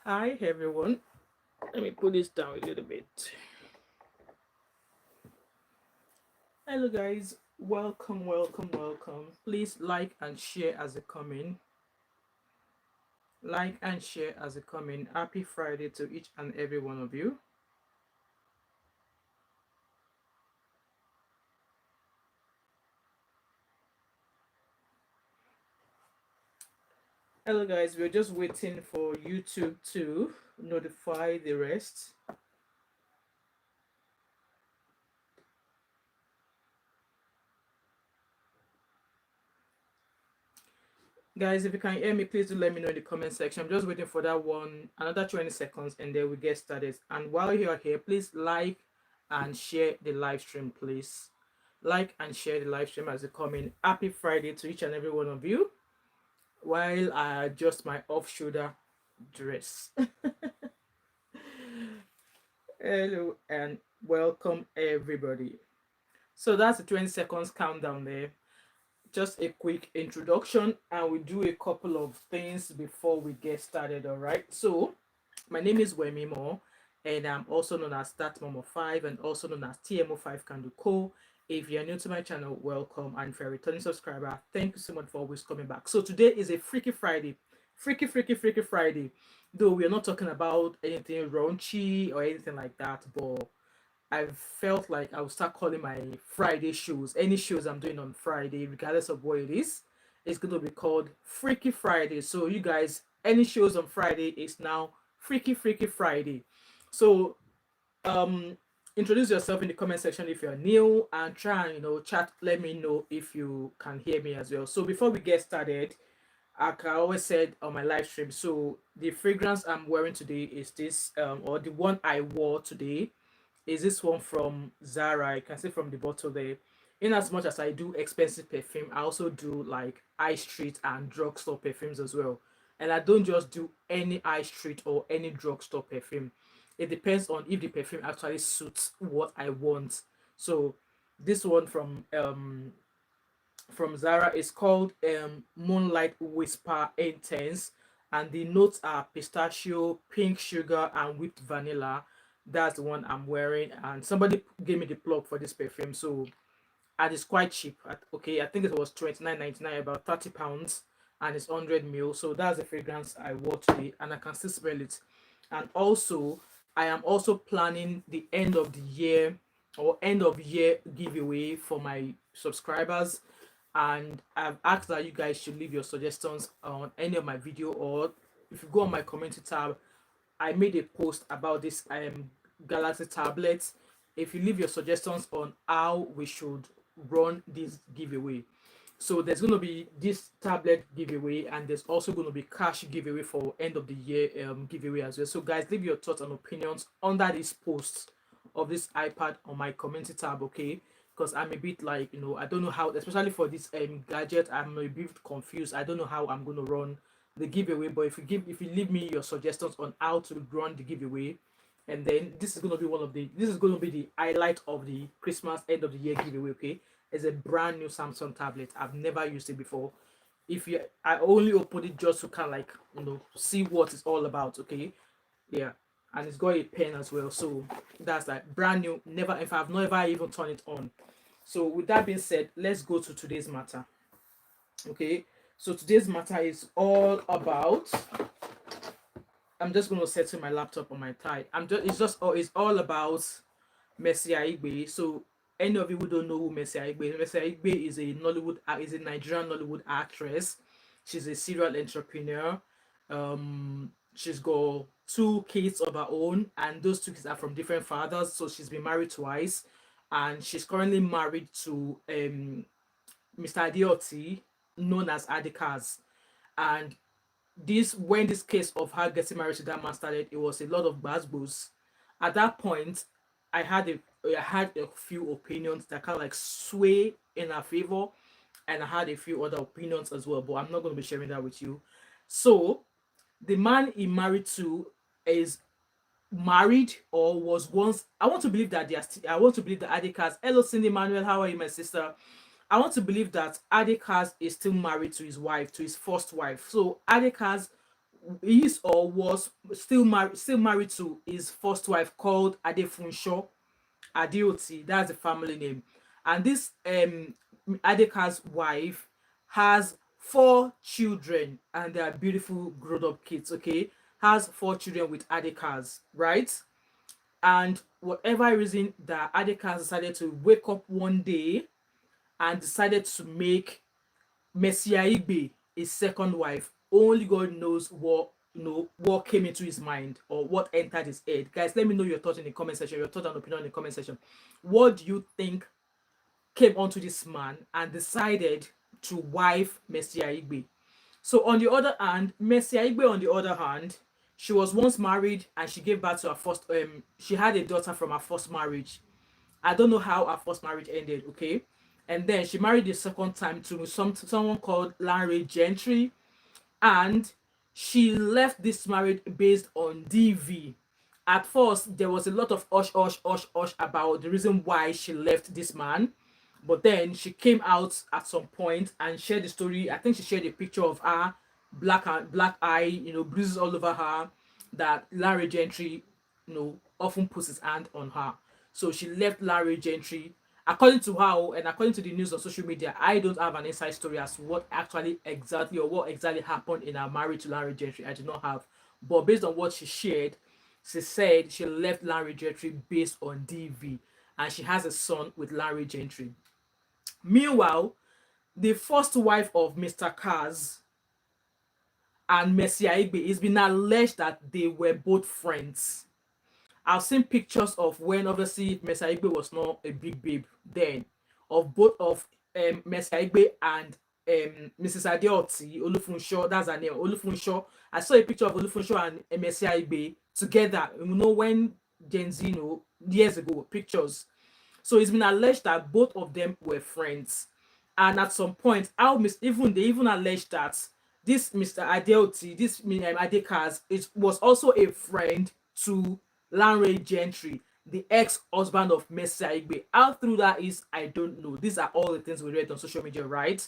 Hi everyone. Let me put this down a little bit. Hello guys. Welcome, welcome, welcome. Please like and share as it come in. Like and share as it come in. Happy Friday to each and every one of you. Hello guys. We're just waiting for YouTube to notify the rest. Guys, if you can hear me, please do let me know in the comment section. I'm just waiting for that one, another 20 seconds, and then we get started. And while you are here, please like and share the live stream, please. Like and share the live stream as it come in. Happy Friday to each and every one of you. While I adjust my off-shoulder dress. Hello and welcome everybody. So that's the 20 seconds countdown there. Just a quick introduction, and we do a couple of things before we get started. All right, so my name is Wemimo, and I'm also known as Thatmumof5 and also known as TMO5 Kanduko. If you're new to my channel, welcome, and if you're a returning subscriber, thank you so much for always coming back. So today is a Freaky Friday. Freaky Friday. Though we are not talking about anything raunchy or anything like that, but I felt like I would start calling my Friday shows, any shows I'm doing on Friday, regardless of what it is, it's going to be called Freaky Friday. So you guys, any shows on Friday is now Freaky Friday. So um introduce yourself in the comment section if you're new, and try and chat, let me know if you can hear me as well. So before we get started, like I always said on my live stream, so the fragrance I'm wearing today is this or the one I wore today is this one from Zara. You can see from the bottle there. In as much as I do expensive perfume, I also do like high street and drugstore perfumes as well. And I don't just do any high street or any drugstore perfume. It depends on if the perfume actually suits what I want. So this one from Zara is called Moonlight Whisper Intense, and the notes are pistachio, pink sugar, and whipped vanilla. That's the one I'm wearing, and somebody gave me the plug for this perfume, so and it's quite cheap. Okay, I think it was 29.99, about £30, and it's 100 ml. So that's the fragrance I wore today, and I can still smell it. And also, I am also planning the end of the year or end of year giveaway for my subscribers, and I've asked that you guys should leave your suggestions on any of my video, or if you go on my community tab, I made a post about this Galaxy tablet. If you leave your suggestions on how we should run this giveaway, so there's going to be this tablet giveaway, and there's also going to be cash giveaway for end of the year giveaway as well. So guys, leave your thoughts and opinions under this post of this iPad on my community tab, okay? Because I'm a bit like, I don't know how, especially for this gadget, I'm a bit confused. I don't know how I'm going to run the giveaway. But if you leave me your suggestions on how to run the giveaway, and then this is going to be this is going to be the highlight of the Christmas end of the year giveaway, okay? It's a brand new Samsung tablet. I've never used it before. I only opened it just to kind of like see what it's all about, okay? Yeah, and it's got a pen as well. So that's like brand new. Never, if I've never even turned it on. So with that being said, let's go to today's matter. Okay, so today's matter is all about. I'm just gonna settle my laptop on my thigh. It's all about Mercy Aigbe. So any of you who don't know who Mercy Aigbe is a Nigerian Nollywood actress. She's a serial entrepreneur. She's got two kids of her own, and those two kids are from different fathers. So she's been married twice, and she's currently married to Mr. Adioti, known as Adikas. And when this case of her getting married to that man started, it was a lot of buzzwords. At that point, I had a few opinions that kind of like sway in her favor, and I had a few other opinions as well, but I'm not going to be sharing that with you. So the man he married to is married or was once. I want to believe that I want to believe that Adikas. Hello, Cindy Manuel. How are you, my sister? I want to believe that Adikas is still married to his wife, to his first wife. So Adikas is or was still married to his first wife called Adefunsho Adeoti. That's the family name. And this Adeka's wife has 4 children, and they are beautiful grown-up kids. Okay, has 4 children with Adeka's, right? And whatever reason that Adeka decided to wake up one day and decided to make Messi Aigbe his second wife. Only God knows what came into his mind or what entered his head. Guys, let me know your thoughts in the comment section, your thoughts and opinion in the comment section. What do you think came onto this man and decided to wife Messi Aigbe? So on the other hand, Messi Aigbe on the other hand, she was once married and she gave birth to her first she had a daughter from her first marriage. I don't know how her first marriage ended, okay? And then she married the second time to someone called Larry Gentry, and she left this marriage based on DV. At first, there was a lot of hush about the reason why she left this man, but then she came out at some point and shared the story. I think she shared a picture of her, black eye, bruises all over her, that Larry Gentry, often puts his hand on her. So she left Larry Gentry. According to her and according to the news on social media, I don't have an inside story as to what exactly happened in her marriage to Larry Gentry. I do not have. But based on what she shared, she said she left Larry Gentry based on DV, and she has a son with Larry Gentry. Meanwhile, the first wife of Mr. Kaz and Messi Aigbe, it's been alleged that they were both friends. I've seen pictures of when obviously Messi Aigbe was not a big babe then, of both of Messi Aigbe and Mrs. Adeoti Olufunsho, that's her name, Olufunsho. I saw a picture of Olufunsho and Messi Aigbe together, when Gen Z, years ago, pictures. So it's been alleged that both of them were friends. And at some point, they even alleged that this Mr. Adeoti, this Adekas, it was also a friend to Lanre Gentry, the ex-husband of Messi Aigbe. How through that is, I don't know. These are all the things we read on social media, right?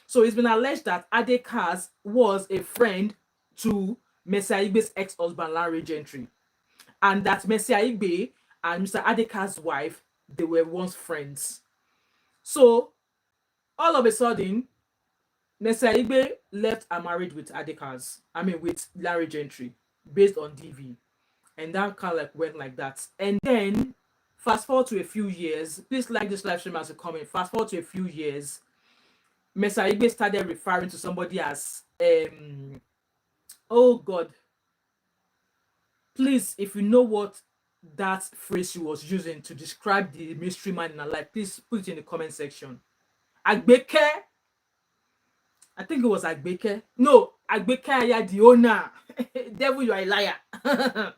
So it's been alleged that Adekas was a friend to Messi Aigbe's ex-husband, Lanre Gentry, and that Messi Aigbe and Mr. Adeka's wife, they were once friends. So all of a sudden, Messi Aigbe left her marriage with with Larry Gentry, based on DV. And that kind of went like that. And then, fast forward to a few years, please like this live stream as a comment. Fast forward to a few years, Messi Aigbe started referring to somebody as, oh God, please, if you know what that phrase she was using to describe the mystery man in her life, please put it in the comment section. Agbeke. I think it was Agbeke. No, Agbeke Aya, the owner. Devil, you are a liar.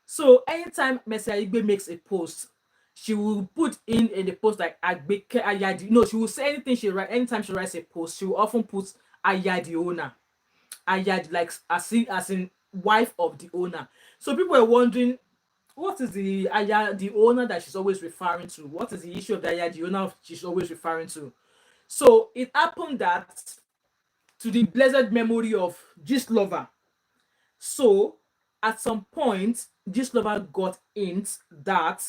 So anytime Messi Aigbe makes a post, she will put in the post like Agbeke Aya. No, she will say anything she write. Anytime she writes a post, she will often put Aya, the owner. Aya, like as in wife of the owner. So people were wondering, what is the Aya, the owner that she's always referring to? What is the issue of the Aya, the owner she's always referring to? So it happened that, to the blessed memory of Gist Lover. So at some point, Gist Lover got hints that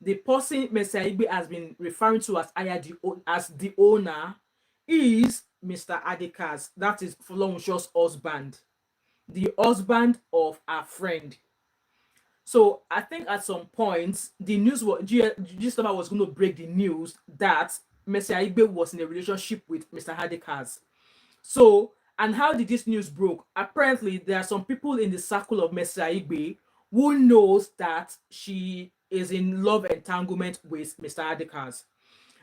the person Messi Aigbe has been referring to as Aya, as the owner, is Mr. Adekas. That is Folorunso's husband, the husband of our friend. So I think at some point, the news was Gist Lover was going to break the news that Messi Aigbe was in a relationship with Mr. Adekas. So, and how did this news broke? Apparently, there are some people in the circle of Messi Aigbe who knows that she is in love entanglement with Mr. Adekas.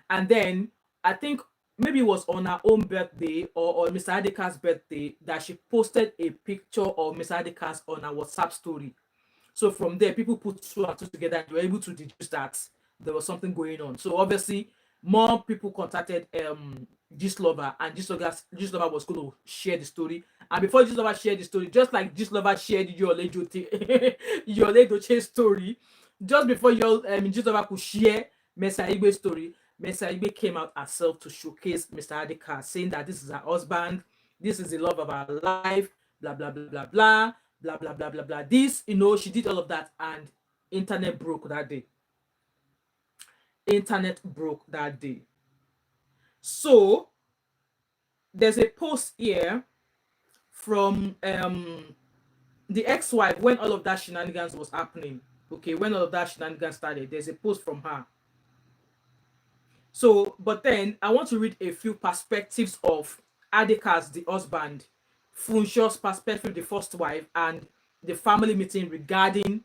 And then I think maybe it was on her own birthday or on Mr. Adeka's birthday that she posted a picture of Mr. Adekas on her WhatsApp story. So from there, people put two and two together and were able to deduce that there was something going on. So obviously, more people contacted Gist Lover, and Gist Lover was going to share the story. And before Gist Lover shared the story, just like Gist Lover shared your Doche story, just before Gist Lover could share Messi Aigbe's story, Messi Aigbe came out herself to showcase Mr. Adeka, saying that this is her husband, this is the love of her life, blah blah blah blah blah blah blah blah blah blah. This, you know, she did all of that, and internet broke that day. Internet broke that day. So there's a post here from the ex-wife when all of that shenanigans was happening. Okay, when all of that shenanigans started, there's a post from her. So, but then I want to read a few perspectives of Adeka's, the husband, Funsho's perspective, the first wife, and the family meeting regarding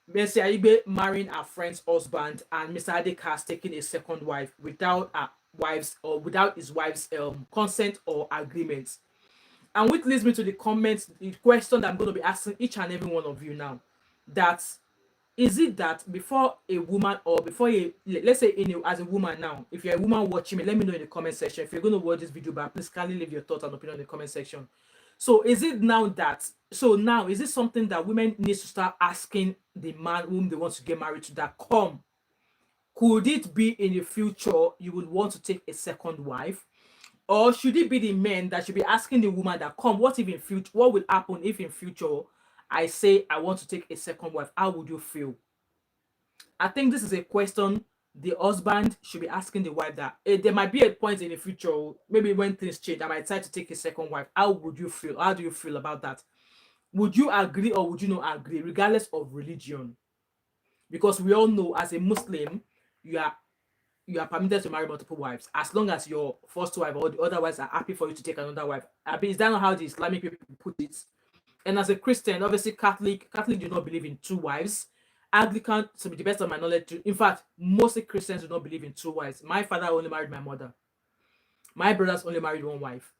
Mercy Aigbe marrying her friend's husband and Mr. Adeka's taking a second wife without her wife's or without his wife's consent or agreement. And which leads me to the comments, the question that I'm going to be asking each and every one of you now. That is it that before a woman or before a, let's say as a woman now, if you're a woman watching me, let me know in the comment section. If you're going to watch this video, but please kindly leave your thoughts and opinion in the comment section. So is it now that, so now is it something that women need to start asking the man whom they want to get married to, that come, could it be in the future you would want to take a second wife? Or should it be the men that should be asking the woman that, come, what if in future, what will happen if in future I say I want to take a second wife? How would you feel? I think this is a question the husband should be asking the wife, that there might be a point in the future, maybe when things change, I might decide to take a second wife. How would you feel? How do you feel about that? Would you agree or would you not agree, regardless of religion? Because we all know as a Muslim, you are permitted to marry multiple wives as long as your first wife or the other wives are happy for you to take another wife. I mean, is that not how the Islamic people put it? And as a Christian, obviously Catholic do not believe in two wives. Anglican, to the best of my knowledge, in fact, mostly Christians do not believe in two wives. My father only married my mother. My brothers only married one wife.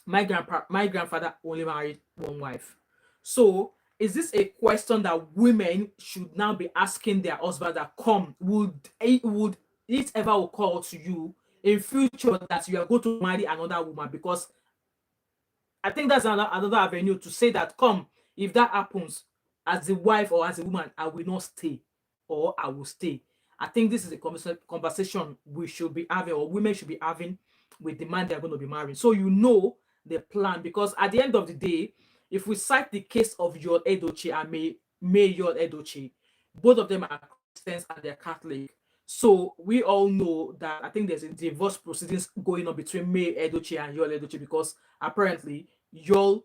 My grandfather only married one wife. So is this a question that women should now be asking their husband, that, come, would it ever occur to you in future that you are going to marry another woman? Because I think that's another avenue to say that, come, if that happens, as a wife or as a woman, I will not stay, or I will stay. I think this is a conversation we should be having, or women should be having, with the man they're going to be marrying. So you know the plan, because at the end of the day, if we cite the case of Yul Edochie and May Yul Edochie, both of them are Christians and they're Catholic. So we all know that I think there's a divorce proceedings going on between May Edochie and Yul Edochie, because apparently Yul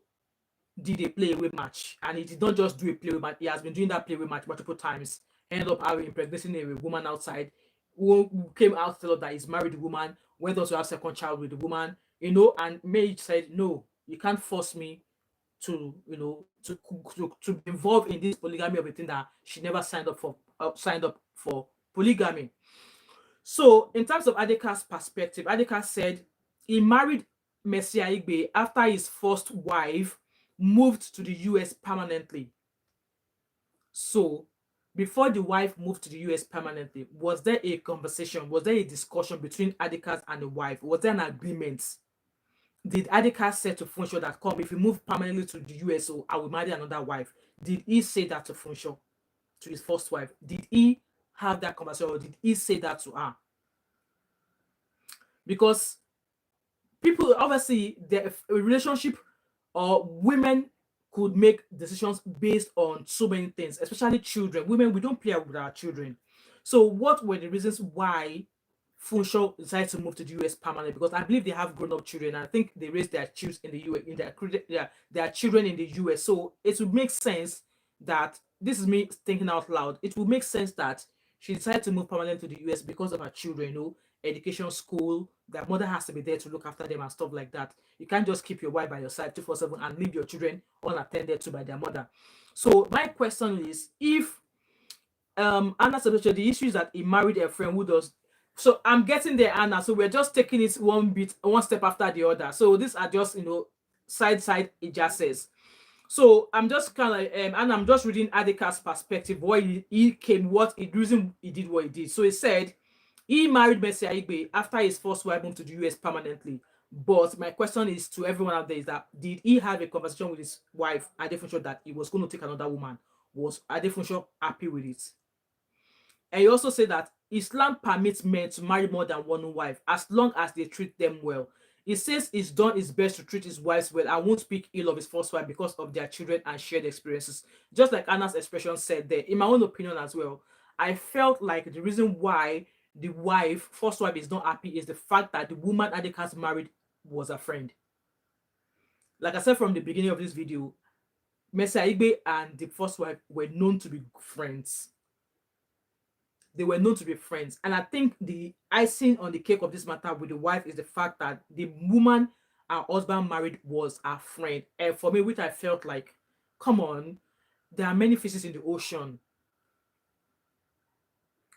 did a play-away match, and he did not just do a play-away match, he has been doing that play-away match multiple times, ended up having impregnating a woman outside, who came out to tell us that he's married a woman, went on to have second child with the woman, you know, and May said, no, you can't force me to, you know, to be involved in this polygamy of a thing that she never signed up for polygamy. So in terms of Adeka's perspective, Adeka said he married Mercy Aigbe after his first wife moved to the US permanently. So before the wife moved to the US permanently, was there a conversation? Was there a discussion between Adeka and the wife? Was there an agreement? Did Adeka say to Funsho that, come, if you move permanently to the US, so I will marry another wife? Did he say that to Funsho, to his first wife? Did he have that conversation, or did he say that to her? Because people, obviously, the relationship, or women could make decisions based on so many things, especially children. Women, we don't play with our children. So what were the reasons why Funsho decided to move to the US permanently? Because I believe they have grown-up children. I think they raised their children in the US, their children in the US. So it would make sense that, this is me thinking out loud, it would make sense that she decided to move permanently to the US because of her children, you know, education, school, their mother has to be there to look after them and stuff like that. You can't just keep your wife by your side 24/7 and leave your children unattended to by their mother. So my question is, if Anna said the issue is that he married a friend who does. So I'm getting there, Anna. So we're just taking it one step after the other. So these are just, you know, side it just says. So I'm just kind of and I'm just reading Adeka's perspective, what he came, what the reason he did what he did. So he said he married Mercy Aigbe after his first wife moved to the US permanently. But my question is to everyone out there, is that, did he have a conversation with his wife, Adefunso, that he was going to take another woman? Was Adefunso happy with it? And he also said that Islam permits men to marry more than one wife as long as they treat them well. He says he's done his best to treat his wives well and won't speak ill of his first wife because of their children and shared experiences. Just like Anna's expression said there, in my own opinion as well, I felt like the reason why the wife, first wife, is not happy is the fact that the woman Adeka's married was a friend. Like I said from the beginning of this video, Mercy Aigbe and the first wife were known to be friends. They were known to be friends. And I think the icing on the cake of this matter with the wife is the fact that the woman her husband married was a friend. And for me, which I felt like, come on, there are many fishes in the ocean.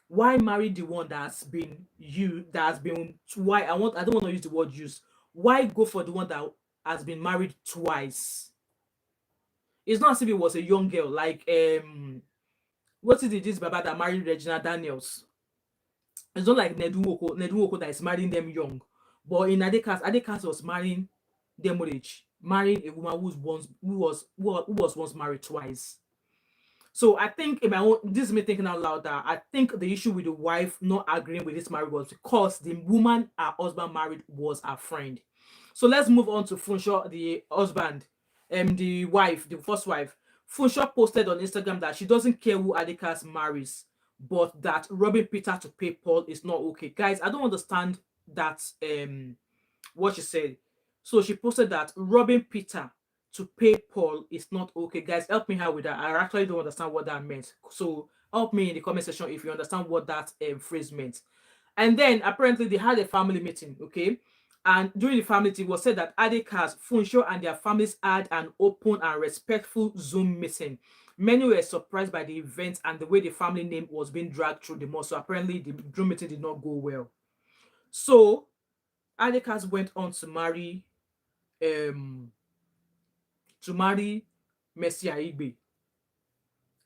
Why marry the one that's been you that has been why I don't want to use the word use. Why go for the one that has been married twice? It's not as if it was a young girl like what is it this Baba that married Regina Daniels? It's not like Nedu Woko that is marrying them young. But in Adekas was marrying them age, marrying a woman who was once married twice. So I think in my own, this is me thinking out loud that I think the issue with the wife not agreeing with this marriage was because the woman her husband married was her friend. So let's move on to Funsho, the husband, the wife, the first wife. Funsho posted on Instagram that she doesn't care who Adekas marries, but that robbing Peter to pay Paul is not okay. Guys, I don't understand that what she said. So she posted that robbing Peter to pay Paul is not okay. Guys, help me out with that. I actually don't understand what that meant. So help me in the comment section if you understand what that phrase meant. And then apparently they had a family meeting, okay? And during the family meeting, it was said that Adekas, Funsho, and their families had an open and respectful Zoom meeting. Many were surprised by the event and the way the family name was being dragged through the mall. So apparently the Zoom meeting did not go well. So Adekas went on to marry Mercy Aigbe.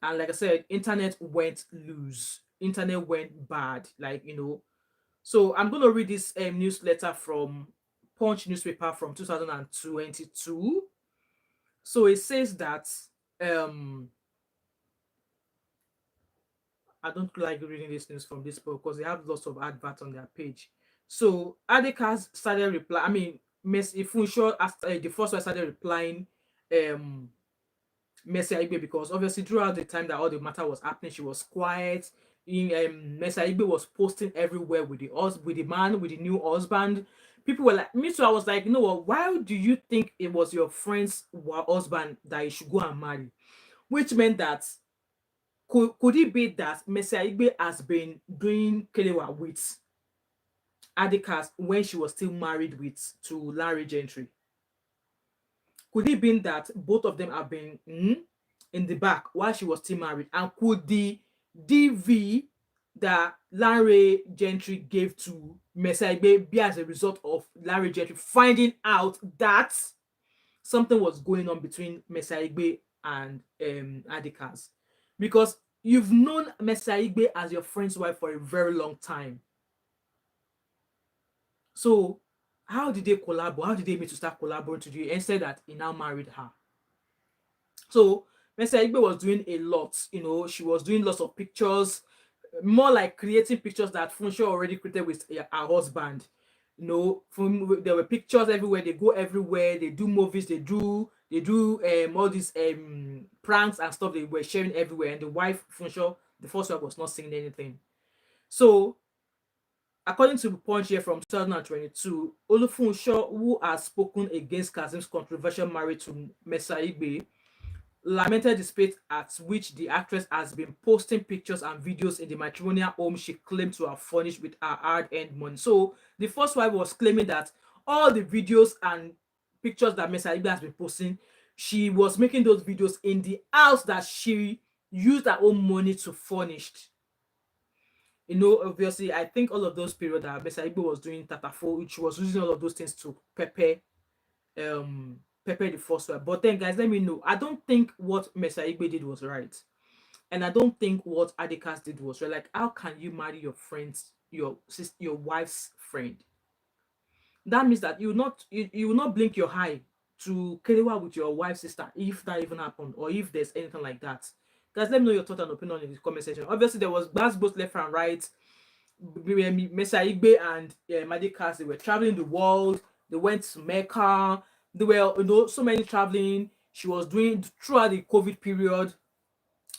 And like I said, internet went loose. Internet went bad. Like, So I'm going to read this newsletter from Punch newspaper from 2022. So it says that I don't like reading these things from this book because they have lots of adverts on their page. So Adekas started replying. I mean, Mercy Funsho the first one started replying Mercy Aigbe because obviously throughout the time that all the matter was happening, she was quiet. Mercy Aigbe was posting everywhere with the man, with the new husband. People were like, me too. I was like, you know what? Why do you think it was your friend's husband that you should go and marry? Which meant that could it be that Mercy Aigbe has been doing Kelewa with Adekas when she was still married to Larry Gentry? Could it be that both of them have been in the back while she was still married? And could the DV that Larry Gentry gave to Mercy Aigbe be as a result of Larry Gentry finding out that something was going on between Mercy Aigbe and Adekas? Because you've known Mercy Aigbe as your friend's wife for a very long time. So how did they collaborate? How did they meet to start collaborating today instead that he now married her? So Mercy Aigbe was doing a lot, she was doing lots of pictures, more like creating pictures that Funsho already created with her husband. There were pictures everywhere. They go everywhere. They do movies. They do all these pranks and stuff they were sharing everywhere. And the wife, Funsho, the first wife, was not saying anything. So according to the Punch here from 2022, Olufunsho, who has spoken against Kazim's controversial marriage to Mercy Aigbe, lamented the speed at which the actress has been posting pictures and videos in the matrimonial home she claimed to have furnished with her hard-earned money. So the first wife was claiming that all the videos and pictures that Mercy Aigbe has been posting, she was making those videos in the house that she used her own money to furnish. Obviously, I think all of those periods that Mercy Aigbe was doing Tatafo, which was using all of those things to pepper the first wife. But then, guys, let me know. I don't think what Mercy Aigbe did was right, and I don't think what Adekas did was right. Like, how can you marry your friend's, your wife's friend? That means that you will not blink your eye to Kelewa with your wife's sister if that even happened, or if there's anything like that. Guys, let me know your thoughts and opinion in the comment section. Obviously, there was bars both left and right. Mercy Aigbe and Adekas, they were traveling the world. They went to Mecca. They were, so many traveling. She was doing throughout the COVID period.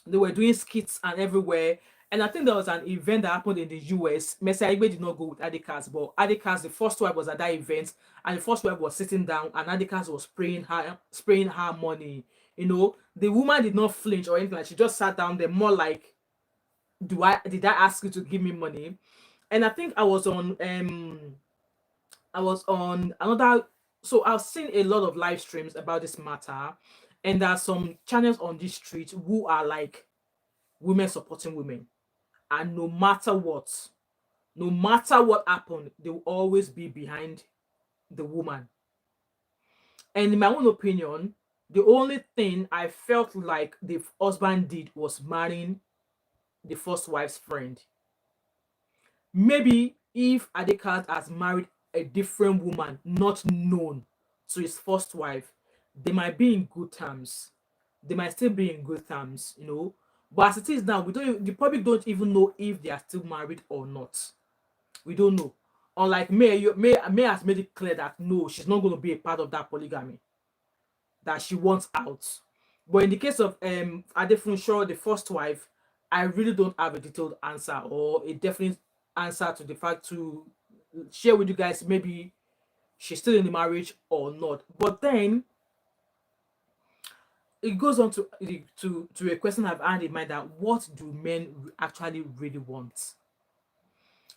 They were doing skits and everywhere. And I think there was an event that happened in the US. Messi Aigbe did not go with Adikas, but Adikas, the first wife, was at that event, and the first wife was sitting down, and Adikas was spraying her money. The woman did not flinch or anything. Like, she just sat down there, more like, did I ask you to give me money? And I think I was on another. So I've seen a lot of live streams about this matter, and there are some channels on this street who are like women supporting women, and no matter what happened, they will always be behind the woman. And in my own opinion, the only thing I felt like the husband did was marrying the first wife's friend. Maybe if Adekat has married a different woman not known to his first wife, they might be in good terms. They might still be in good terms. But as it is now, the public don't even know if they are still married or not. We don't know. Unlike May has made it clear that no, she's not going to be a part of that polygamy, that she wants out. But in the case of Adefunsho, the first wife, I really don't have a detailed answer or a definite answer to the fact to share with you guys. Maybe she's still in the marriage or not. But then it goes on to a question I've had in mind, that what do men actually really want?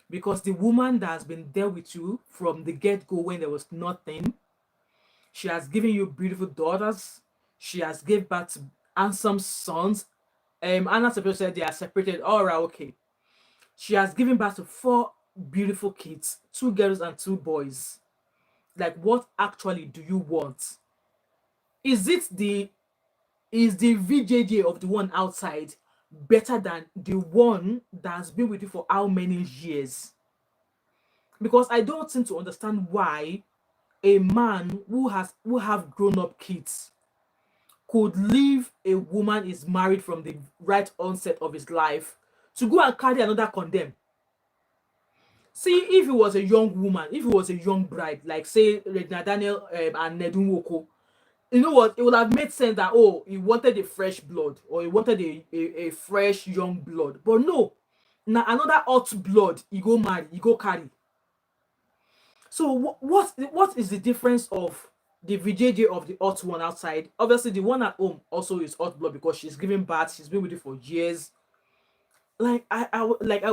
Because the woman that has been there with you from the get-go when there was nothing, she has given you beautiful daughters. She has gave birth to handsome sons. Anna Sepulveda said they are separated. All right, okay. She has given birth to 4 beautiful kids, 2 girls and 2 boys. Like, what actually do you want? Is the VJJ of the one outside better than the one that's been with you for how many years? Because I don't seem to understand why a man who have grown-up kids could leave a woman is married from the right onset of his life to go and carry another condemn. See, if it was a young woman, if it was a young bride, like say Regina Daniel and Nedun Woko, you know what? It would have made sense that, oh, he wanted a fresh blood, or he wanted a fresh young blood. But no, now another hot blood, he go marry, he go carry. So what is the difference of the VJJ of the hot one outside? Obviously, the one at home also is hot blood because she's giving birth, she's been with you for years. Like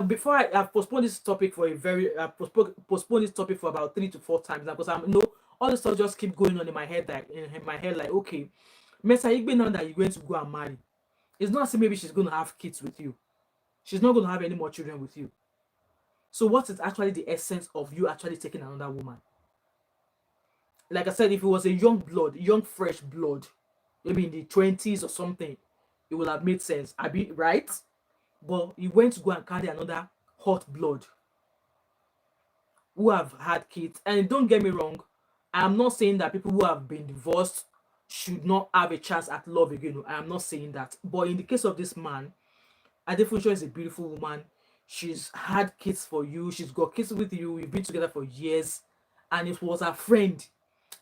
before I've postponed this topic for a very postponed this topic for about 3 to 4 times now, because all this stuff just keep going on in my head, like okay, Mesa Igbe, now that you're going to go and marry, it's not saying maybe she's going to have kids with you. She's not going to have any more children with you. So what is actually the essence of you actually taking another woman? Like I said, if it was a young fresh blood, maybe in the 20s or something, it would have made sense. I be right, but you went to go and carry another hot blood who have had kids. And don't get me wrong, I'm not saying that people who have been divorced should not have a chance at love again. I am not saying that. But in the case of this man, Adefunso is a beautiful woman. She's had kids for you. She's got kids with you. You've been together for years. And it was her friend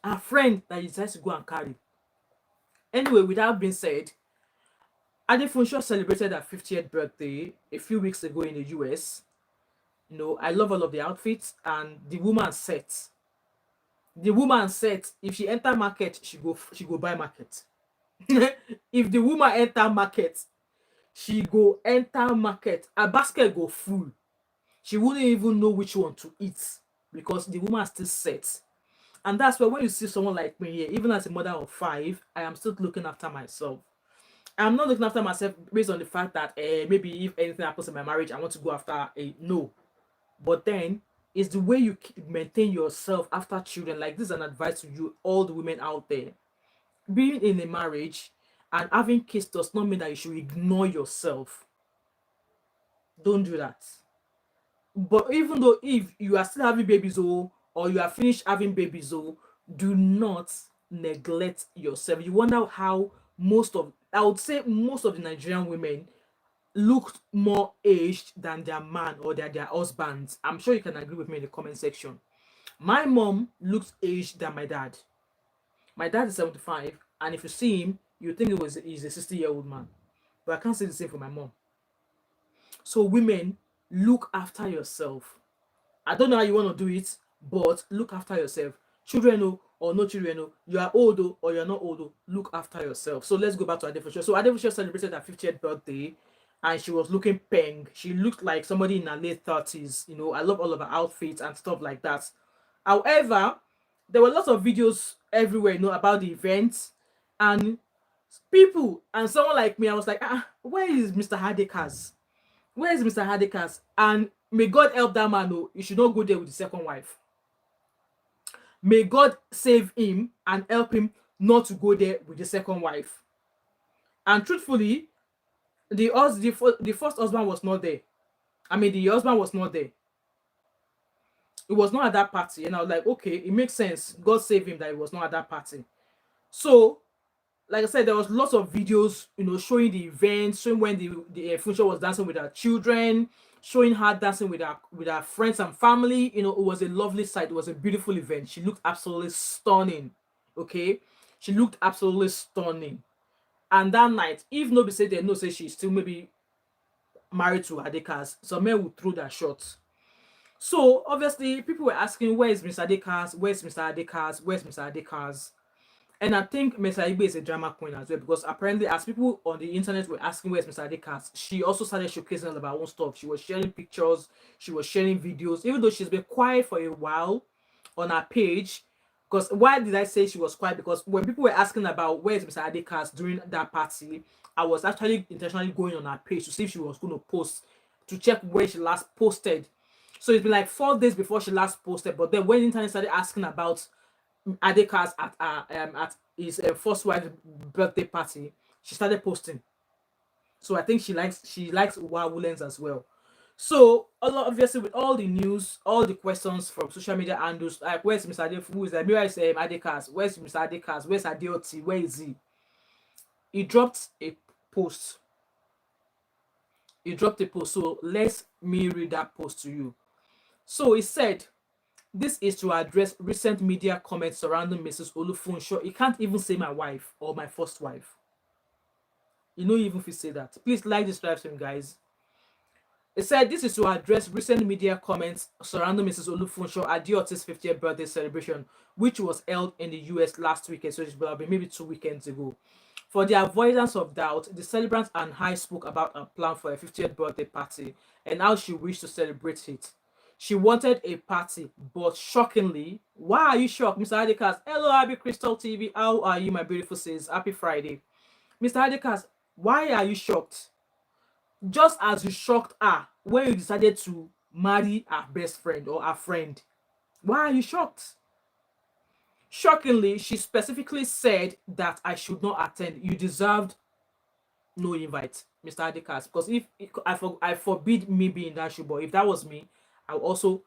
that you decided to go and carry. Anyway, with that being said, Adefunso celebrated her 50th birthday a few weeks ago in the US. I love all of the outfits, and the woman set. If she enter market, she go buy market. If the woman enter market, she go enter market. Her basket go full. She wouldn't even know which one to eat because the woman still set. And that's why when you see someone like me here, even as a mother of 5, I am still looking after myself. I'm not looking after myself based on the fact that maybe if anything happens in my marriage, I want to go after a no. But then it's the way you maintain yourself after children. Like, this is an advice to you, all the women out there. Being in a marriage and having kids does not mean that you should ignore yourself. Don't do that. But even though if you are still having babies, or you are finished having babies, do not neglect yourself. You wonder how I would say most of the Nigerian women looked more aged than their man or their husbands. I'm sure you can agree with me in the comment section. My mom looks aged than my dad. My dad is 75, and if you see him, you think he's a 60-year-old man. But I can't say the same for my mom. So women, look after yourself. I don't know how you want to do it, but look after yourself. Children or no children, you are old or you're not old, look after yourself. So let's go back to Adefusha. So Adefusha celebrated her 50th birthday, and she was looking peng. She looked like somebody in her late 30s. I love all of her outfits and stuff like that. However, there were lots of videos everywhere, about the event, and people, and someone like me, I was like, where is Mr. Hadekas? Where is Mr. Hadekas? And may God help that man. Oh, you should not go there with the second wife. May God save him and help him not to go there with the second wife. And truthfully, the first husband was not there. I mean, the husband was not there. It was not at that party. And I was like, okay, it makes sense. God save him that it was not at that party. So, like I said, there was lots of videos, showing the events, showing when the Funsho was dancing with her children, showing her dancing with her friends and family. It was a lovely sight. It was a beautiful event. She looked absolutely stunning. Okay, she looked absolutely stunning. And that night, if nobody said they know, say she's still maybe married to Adekas, some men would throw their shots. So obviously, people were asking, where is Mr. Adekas? Where's Mr. Adekas? Where's Mr. Adekas? And I think Mr. Aigbe is a drama queen as well, because apparently, as people on the internet were asking where's Mr. Adekas, she also started showcasing all of her own stuff. She was sharing pictures, she was sharing videos, even though she's been quiet for a while on her page. Because why did I say she was quiet? Because when people were asking about where's Mr. Adekas during that party, I was actually intentionally going on her page to see if she was going to post, to check where she last posted. So it's been like 4 days before she last posted. But then when the internet started asking about Adekas at his first wife's birthday party, she started posting. So I think she likes Wawulens as well. So obviously, with all the news, all the questions from social media handles, like where's Mr. Adef, who is that? Where is Adekas? Where's Mr. Adekas? Where's Adeoti? Where is he? He dropped a post. So let me read that post to you. So he said, this is to address recent media comments surrounding Mrs. Olufunsho. He can't even say my wife or my first wife. Even if you say that. Please like this live stream, guys. It said this is to address recent media comments surrounding Mrs. Olufunsho Adeoti's 50th birthday celebration, which was held in the US last weekend, so it's been maybe 2 weekends ago. For the avoidance of doubt, the celebrant and I spoke about a plan for a 50th birthday party and how she wished to celebrate it. She wanted a party, but shockingly, why are you shocked, Mr. Adekas? Hello, Abby Crystal TV. How are you, my beautiful sis? Happy Friday. Mr. Adekas, why are you shocked? Just as you shocked her when you decided to marry her best friend or her friend. Why are you shocked? Shockingly, she specifically said that I should not attend. You deserved no invite, Mr. Adekas. Because if I forbid me being that shoe, but if that was me, I will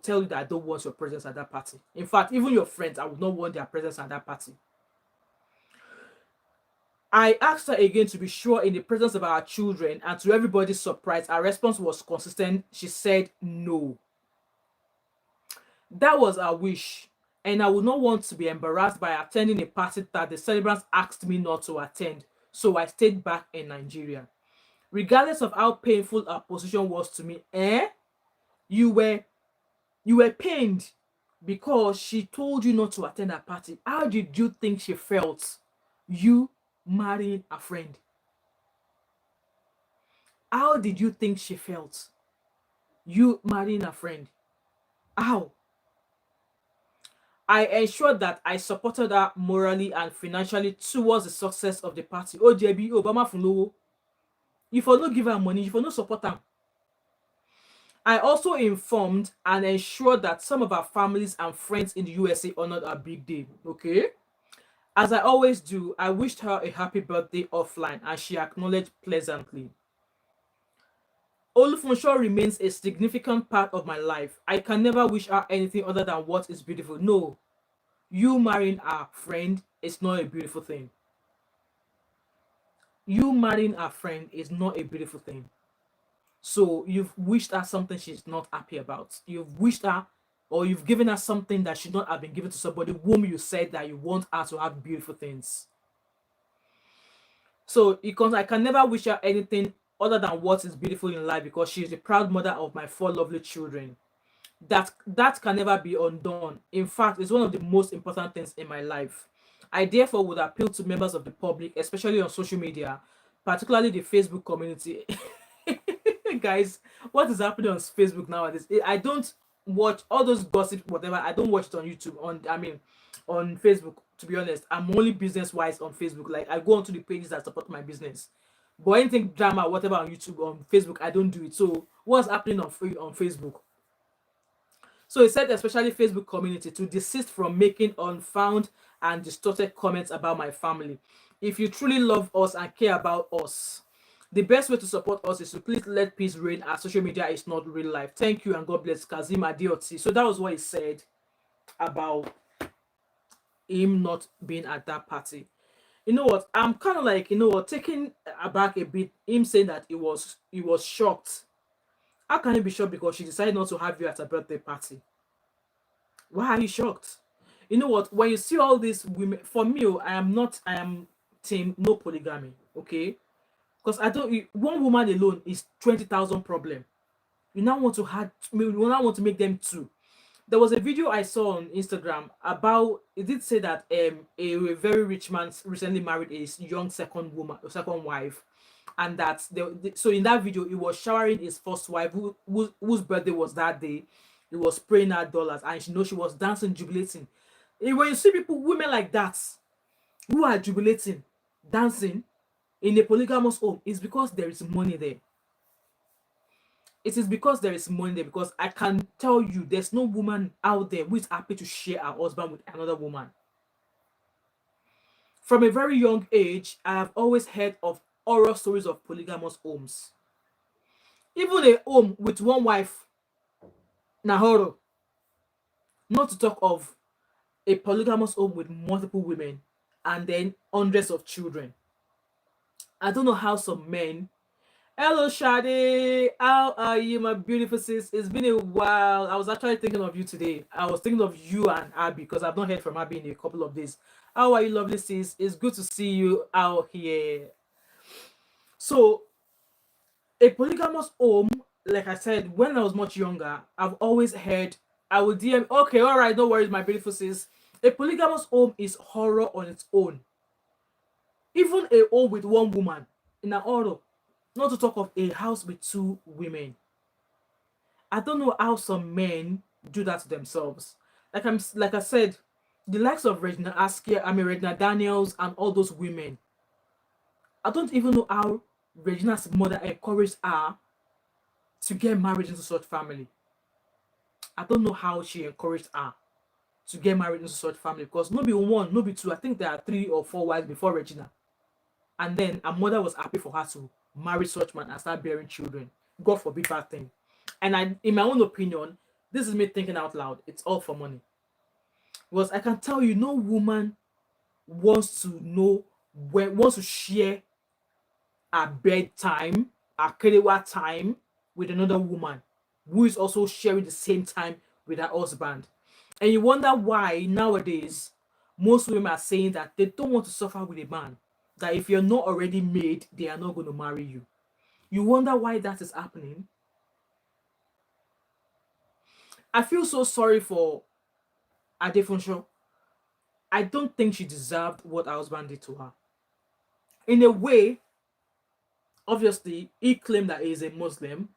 tell you that I don't want your presence at that party. In fact, even your friends, I would not want their presence at that party. I asked her again to be sure in the presence of our children, and to everybody's surprise, her response was consistent. She said no. That was her wish, and I would not want to be embarrassed by attending a party that the celebrants asked me not to attend, so I stayed back in Nigeria. Regardless of how painful her position was to me, you were pained because she told you not to attend her party. How did you think she felt? You marrying a friend. How did you think she felt? You marrying a friend. How? I ensured that I supported her morally and financially towards the success of the party. OJB, Obama for no. If I don't give her money, if I don't support her. I also informed and ensured that some of our families and friends in the USA honored our big day. Okay? As I always do, I wished her a happy birthday offline, and she acknowledged pleasantly. Olufunsho remains a significant part of my life. I can never wish her anything other than what is beautiful. No, you marrying a friend is not a beautiful thing. You marrying a friend is not a beautiful thing. So you've wished her something she's not happy about. You've wished her or you've given her something that should not have been given to somebody whom you said that you want her to have beautiful things. So because I can never wish her anything other than what is beautiful in life, because she is the proud mother of my 4 lovely children. That can never be undone. In fact, it's one of the most important things in my life. I therefore would appeal to members of the public, especially on social media, particularly the Facebook community. Guys, what is happening on Facebook nowadays? I don't watch all those gossip, whatever. I don't watch it on YouTube. On Facebook. To be honest, I'm only business wise on Facebook. Like, I go onto the pages that support my business. But anything drama, whatever on YouTube, on Facebook, I don't do it. So what's happening on Facebook? So he said, especially Facebook community, to desist from making unfound and distorted comments about my family. If you truly love us and care about us, the best way to support us is to please let peace reign, as social media is not real life. Thank you and God bless. Kazim Adioti. So that was what he said about him not being at that party. You know what? I'm kind of like, taken aback a bit. Him saying that he was shocked. How can he be shocked because she decided not to have you at a birthday party? Why are you shocked? You know what? When you see all these women, for me, I am team no polygamy, okay? Because one woman alone is 20,000 problem. You now want to make them two. There was a video I saw on Instagram about, it did say that a very rich man recently married a young second wife, and that so in that video he was showering his first wife, whose birthday was that day. He was spraying her dollars, and she was dancing, jubilating. When you see women like that who are jubilating, dancing in a polygamous home, it's because there is money there. It is because there is money there, because I can tell you there's no woman out there who is happy to share her husband with another woman. From a very young age, I have always heard of horror stories of polygamous homes. Even a home with one wife, na horror. Not to talk of a polygamous home with multiple women and then hundreds of children. I don't know how some men. Hello, Shade. How are you, my beautiful sis? It's been a while. I was actually thinking of you today. I was thinking of you and Abby because I've not heard from Abby in a couple of days. How are you, lovely sis? It's good to see you out here. So, a polygamous home, like I said, when I was much younger, I've always heard, I would DM, okay, all right, no worries, my beautiful sis. A polygamous home is horror on its own. Even a home with one woman in an horror. Not to talk of a house with two women. I don't know how some men do that to themselves. Like I said, the likes of Regina Daniels, and all those women. I don't even know how Regina's mother encouraged her to get married into such family. I don't know how she encouraged her to get married into such family, because no be one, no be two. I think there are 3 or 4 wives before Regina. And then her mother was happy for her to marry such man and start bearing children. God forbid that thing. And in my own opinion, this is me thinking out loud. It's all for money. Because I can tell you, no woman wants to share her bedtime, her kerewa time with another woman who is also sharing the same time with her husband. And you wonder why nowadays most women are saying that they don't want to suffer with a man. That if you're not already made, they are not going to marry you. You wonder why that is happening? I feel so sorry for Adefunsho. I don't think she deserved what her husband did to her. In a way, obviously, he claimed that he is a Muslim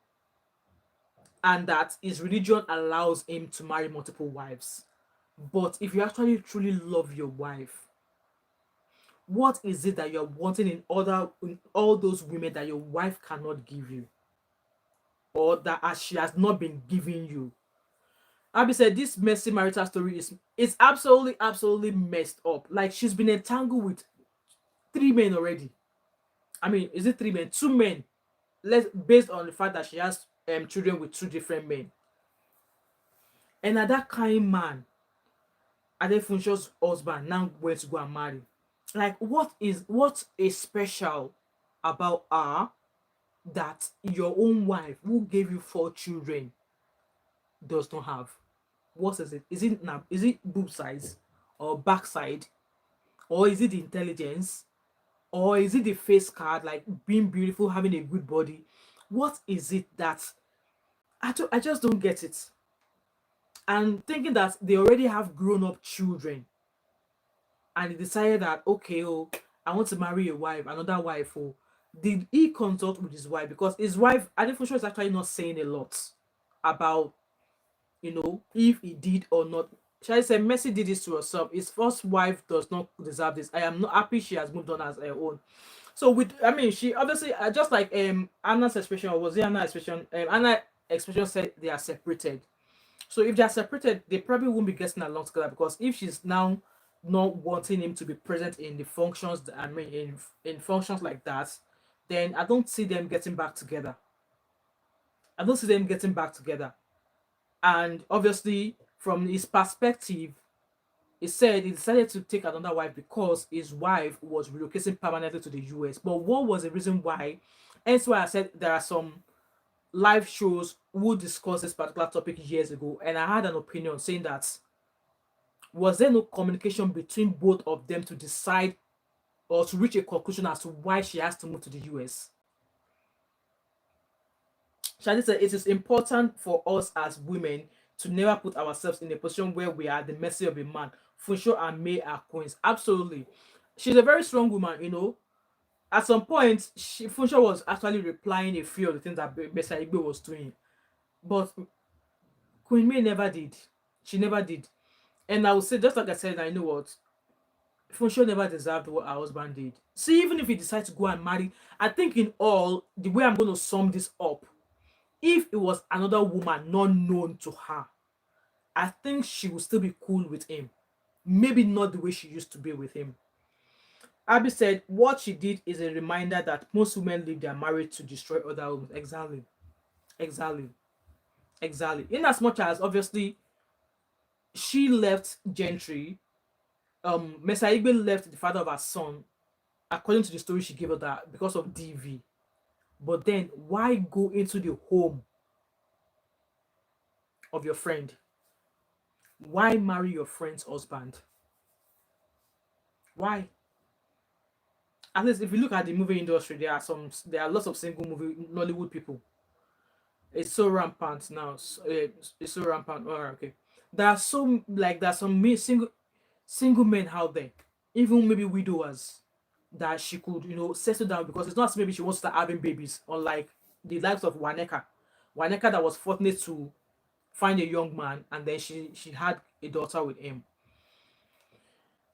and that his religion allows him to marry multiple wives. But if you actually truly love your wife, what is it that you're wanting in all those women that your wife cannot give you, or that she has not been giving you? Abby said this messy marital story is absolutely messed up. Like, she's been entangled with 3 men already. I mean, is it 3 men? 2 men. Based on the fact that she has children with 2 different men. And at that kind man, Adefunsho's husband now went to go and marry. Like, what is special about her that your own wife, who gave you 4 children, does not have? What is it? Is it now? Is it boob size or backside, or is it the intelligence, or is it the face card, like being beautiful, having a good body? What is it that I just don't get it? And thinking that they already have grown up children, and he decided that, okay, oh, I want to marry a wife, another wife. Oh, did he consult with his wife? Because his wife, I think for sure, is actually not saying a lot about, if he did or not. Shall I say, Messi did this to herself. His first wife does not deserve this. I am not happy she has moved on as her own. So with, I mean, she obviously, just like Anna's expression, or was it Anna's expression? Anna expression said they are separated. So if they are separated, they probably won't be getting along together, because if she's now not wanting him to be present in the functions, I mean, in functions like that, then I don't see them getting back together. I don't see them getting back together. And obviously, from his perspective, he said he decided to take another wife because his wife was relocating permanently to the US. But what was the reason why? Hence why I said there are some live shows who discussed this particular topic years ago, and I had an opinion saying that, was there no communication between both of them to decide or to reach a conclusion as to why she has to move to the US? Shadi said it is important for us as women to never put ourselves in a position where we are at the mercy of a man. Funsho and May are queens. Absolutely. She's a very strong woman. At some point, Funsho was actually replying a few of the things that Besa Aigbe was doing. But Queen May never did. She never did. And I would say, just like I said, I know what, Funsho never deserved what her husband did. See, even if he decides to go and marry, I think in all, the way I'm going to sum this up, if it was another woman not known to her, I think she would still be cool with him. Maybe not the way she used to be with him. Abby said what she did is a reminder that most women leave their marriage to destroy other women. Exactly. Exactly. Exactly. In as much as obviously she left Gentry, Mesa Igbe left the father of her son, according to the story she gave us, that because of DV. But then why go into the home of your friend? Why marry your friend's husband? Why? At least if you look at the movie industry, there are lots of single movie Nollywood people. It's so rampant now. It's so rampant. Oh, okay. There's some single men out there, even maybe widowers, that she could settle down, because it's not maybe she wants to start having babies, unlike the likes of Waneka that was fortunate to find a young man, and then she had a daughter with him.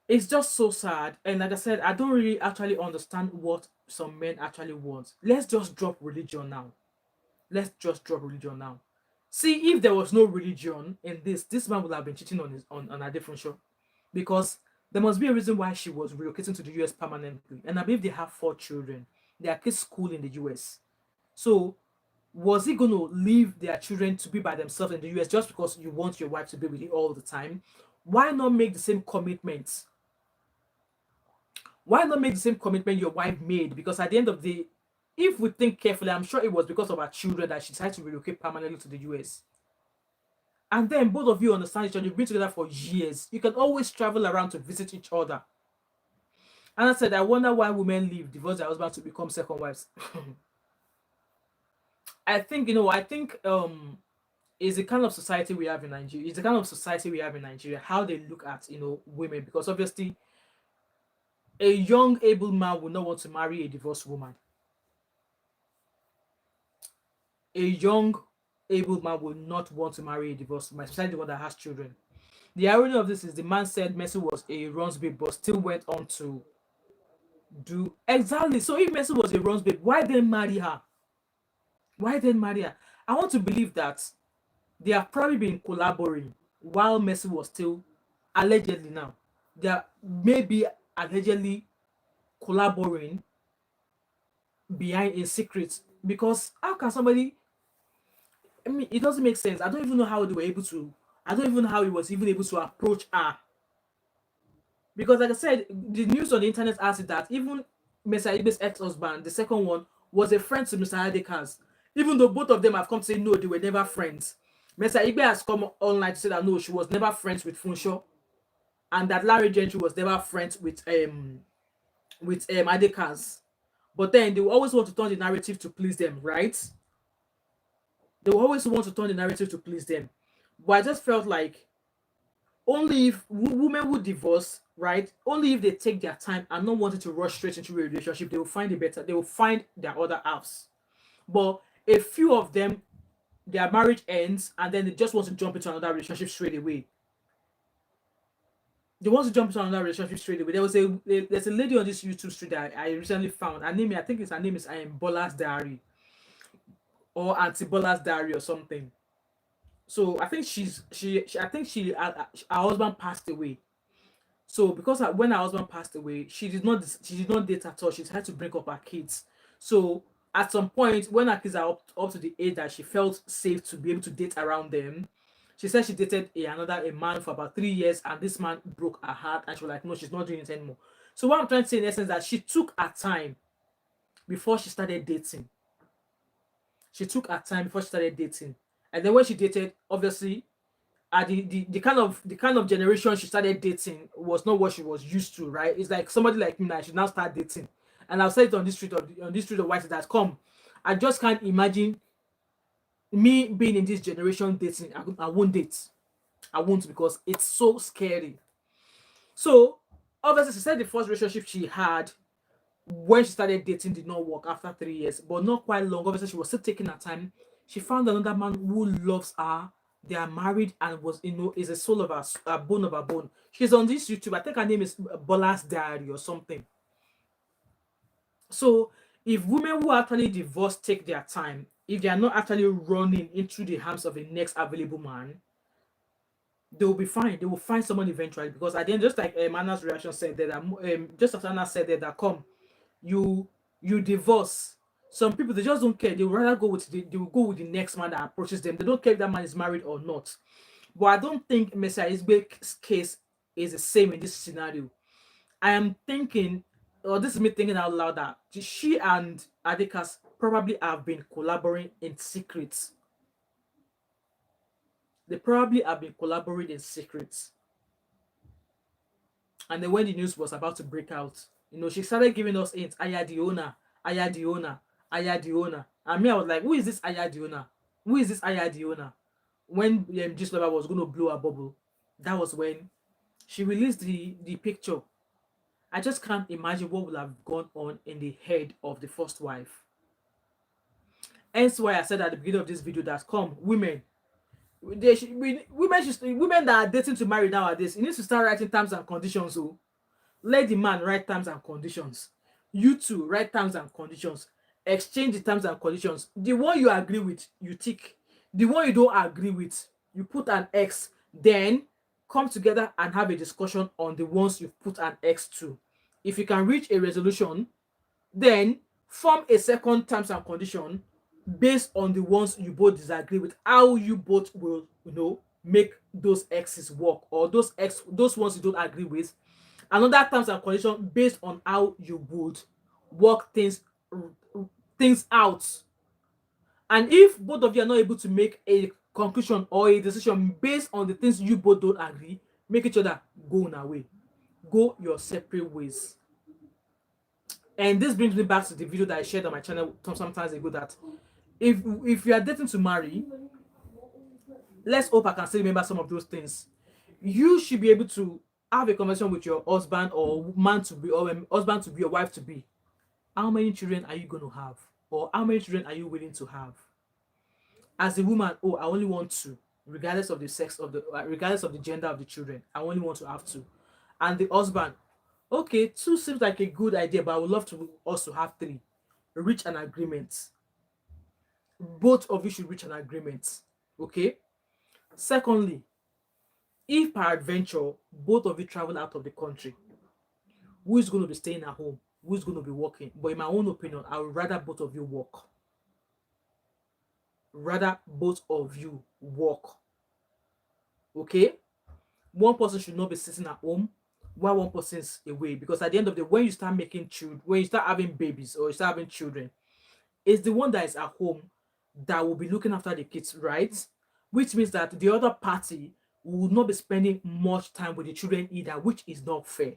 It's just so sad. And like I said, I don't really actually understand what some men actually want. Let's just drop religion now. Let's just drop religion now. See, if there was no religion in this man would have been cheating on a different show. Because there must be a reason why she was relocating to the US permanently. And I believe they have 4 children. Their kids school in the US. So was he going to leave their children to be by themselves in the US just because you want your wife to be with you all the time? Why not make the same commitments? Why not make the same commitment your wife made? Because at the end of the day, if we think carefully, I'm sure it was because of her children that she decided to relocate permanently to the US. And then both of you understand each other, you've been together for years. You can always travel around to visit each other. And I said, I wonder why women leave, divorce their husband to become second wives. I think is the kind of society we have in Nigeria. It's the kind of society we have in Nigeria, how they look at women, because obviously a young able man will not want to marry a divorced woman. A young able man will not want to marry a divorced woman, especially the one that has children. The irony of this is the man said Messi was a runs babe, but still went on to do exactly. So if Messi was a runs babe, why then marry her? Why then marry her? I want to believe that they have probably been collaborating while Messi was still allegedly now. They are maybe allegedly collaborating behind in secret, because how can somebody, I mean, it doesn't make sense. I don't even know how they were able to, I don't even know how he was even able to approach her. Because like I said, the news on the internet has it that even Mr. Ibe's ex-husband, the second one, was a friend to Mr. Adeka's. Even though both of them have come to say no, they were never friends. Mr. Aigbe has come online to say that no, she was never friends with Funsho, and that Larry Gentry was never friends with Adekaz. But then they will always want to turn the narrative to please them, right? They will always want to turn the narrative to please them. But I just felt like only if women who divorce, right? Only if they take their time and not wanting to rush straight into a relationship, they will find it better. They will find their other halves. But a few of them, their marriage ends and then they just want to jump into another relationship straight away. They want to jump into another relationship straight away. There's a lady on this YouTube street that I recently found. Her name is Bola's Diary or Auntie Bola's Diary or something. So I think I think her husband passed away. So because when her husband passed away, she did not date at all. She had to bring up her kids. So at some point, when her kids are up to the age that she felt safe to be able to date around them, she said she dated a man for about 3 years, and this man broke her heart, and she was like, no, she's not doing it anymore. So what I'm trying to say in essence is that she took her time before she started dating. She took her time before she started dating, and then when she dated, obviously the kind of generation she started dating was not what she was used to, right? It's like somebody like me now should now start dating. And I'll say it on this street of white that come. I just can't imagine me being in this generation dating. I won't date. I won't, because it's so scary. So obviously she said the first relationship she had when she started dating did not work after 3 years, but not quite long. Obviously, she was still taking her time. She found another man who loves her. They are married and is a soul of her, a bone of her bone. She's on this YouTube. I think her name is Bola's Diary or something. So, if women who actually divorce take their time, if they are not actually running into the arms of the next available man, they will be fine. They will find someone eventually, because at the end, just like Anna's reaction said that, just as Anna said that come, you divorce. Some people, they just don't care. They will rather go with they will go with the next man that approaches them. They don't care if that man is married or not. But I don't think Messiah Isbe's case is the same in this scenario. I am thinking, or this is me thinking out loud, that she and Adekas probably have been collaborating in secret. They probably have been collaborating in secret. And then when the news was about to break out, she started giving us hints. Aya the owner, Aya the owner, Aya the owner. And me, I was like, who is this Aya the owner? Who is this Aya the owner? When Gist Lover was going to blow a bubble, that was when she released the picture. I just can't imagine what would have gone on in the head of the first wife. Hence why I said at the beginning of this video that women that are dating to marry nowadays, you need to start writing terms and conditions. So let the man write terms and conditions. You two write terms and conditions. Exchange the terms and conditions. The one you agree with, you tick. The one you don't agree with, you put an X. Then come together and have a discussion on the ones you put an X to. If you can reach a resolution, then form a second terms and condition based on the ones you both disagree with, how you both will make those X's work, or those ones you don't agree with, another terms and condition based on how you would work things out. And if both of you are not able to make a conclusion or a decision based on the things you both don't agree, make each other go on away, go your separate ways. And this brings me back to the video that I shared on my channel some time ago, that if you are dating to marry, let's hope I can still remember some of those things. You should be able to have a conversation with your husband or man to be, or husband to be, or wife to be. How many children are you going to have? Or how many children are you willing to have? As a woman, I only want two, regardless of the sex of regardless of the gender of the children. I only want to have two. And the husband, okay, two seems like a good idea, but I would love to also have three. Reach an agreement. Both of you should reach an agreement. Okay. Secondly, if peradventure both of you travel out of the country, who is going to be staying at home? Who is going to be working? But in my own opinion, I would rather both of you work. Rather both of you work. Okay? One person should not be sitting at home while one person is away. Because at the end of the day, when you start making children, when you start having babies or you start having children, it's the one that is at home that will be looking after the kids, right? which means that the other party will not be spending much time with the children either, which is not fair.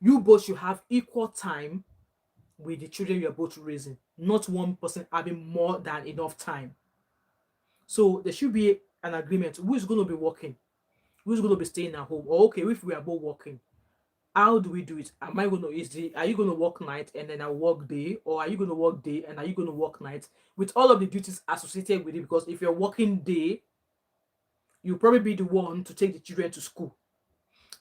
You both should have equal time with the children you're both raising, not one person having more than enough time. So there should be an agreement. Who is going to be working? Who's going to be staying at home? Or okay, if we are both working, how do we do it? Am I going to are you going to work night and then I work day, or are you going to work day and are you going to work night with all of the duties associated with it? Because if you're working day, you'll probably be the one to take the children to school,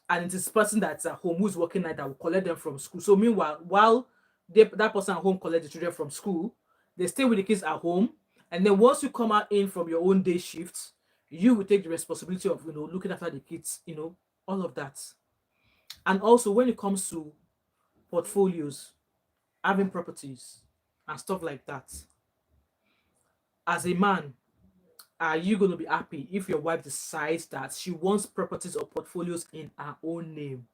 and it is the person that's at home who's working night that will collect them from school. So meanwhile, while that person at home collect the children from school, they stay with the kids at home, and then once you come out in from your own day shifts, you will take the responsibility of looking after the kids, all of that. And also when it comes to portfolios, having properties and stuff like that, as a man, are you going to be happy if your wife decides that she wants properties or portfolios in her own name